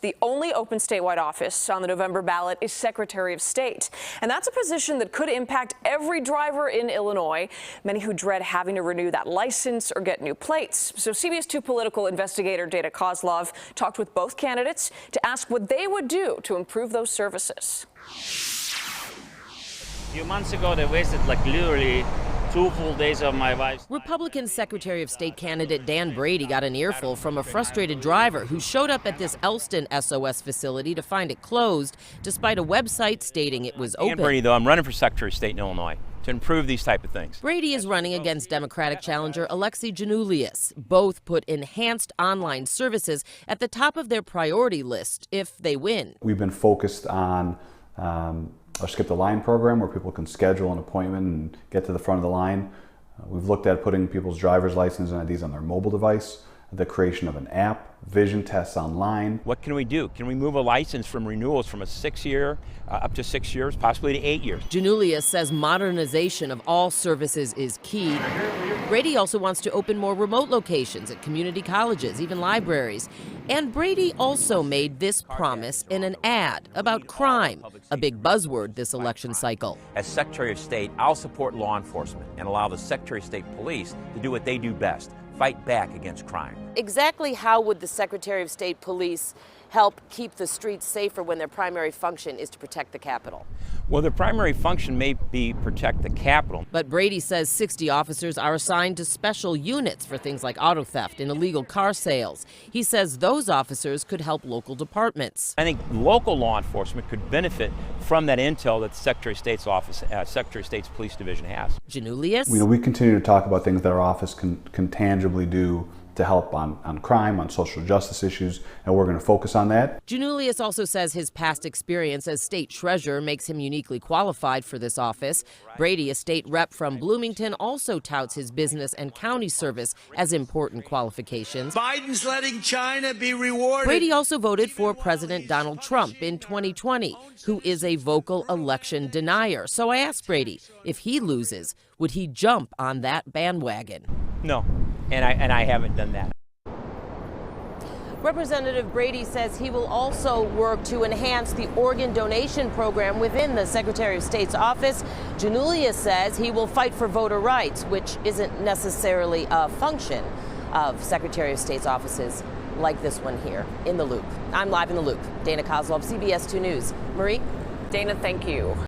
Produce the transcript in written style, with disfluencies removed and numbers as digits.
The only open statewide office on the November ballot is Secretary of State. And that's a position that could impact every driver in Illinois, many who dread having to renew that license or get new plates. So CBS 2 political investigator Dana Kozlov talked with both candidates to ask what they would do to improve those services. A few months ago, they wasted literally 2 full days of my wife's. Republican Secretary of State candidate Dan Brady got an earful from a frustrated driver who showed up at this Elston SOS facility to find it closed, despite a website stating it was open. Brady, though, I'm running for Secretary of State in Illinois to improve these type of things. Brady is running against Democratic challenger Alexi Giannoulias. Both put enhanced online services at the top of their priority list if they win. We've been focused on our Skip the Line program, where people can schedule an appointment and get to the front of the line. We've looked at putting people's driver's license and IDs on their mobile device, the creation of an app, vision tests online. What can we do? Can we move a license from renewals from a 6-year up to 6 years, possibly to 8 years? Giannoulias says modernization of all services is key. Brady also wants to open more remote locations at community colleges, even libraries. And Brady also made this promise in an ad about crime, a big buzzword this election cycle. As Secretary of State, I'll support law enforcement and allow the Secretary of State Police to do what they do best, fight back against crime. Exactly how would the Secretary of State Police help keep the streets safer when their primary function is to protect the Capitol? Well, the primary function may be protect the Capitol. But Brady says 60 officers are assigned to special units for things like auto theft and illegal car sales. He says those officers could help local departments. I think local law enforcement could benefit from that intel that the Secretary of State's office, Secretary of State's Police Division has. Giannoulias? We continue to talk about things that our office can tangibly do to help on crime, on social justice issues, and we're going to focus on that. Giannoulias also says his past experience as state treasurer makes him uniquely qualified for this office. Brady, a state rep from Bloomington, also touts his business and county service as important qualifications. Biden's letting China be rewarded. Brady also voted for President Donald Trump in 2020, who is a vocal election denier. So I asked Brady, if he loses, would he jump on that bandwagon? No, and I haven't done that. Representative Brady says he will also work to enhance the organ donation program within the Secretary of State's office. Giannoulias says he will fight for voter rights, which isn't necessarily a function of Secretary of State's offices like this one here in the Loop. I'm live in the Loop. Dana Kozlov, CBS 2 News. Marie? Dana, thank you.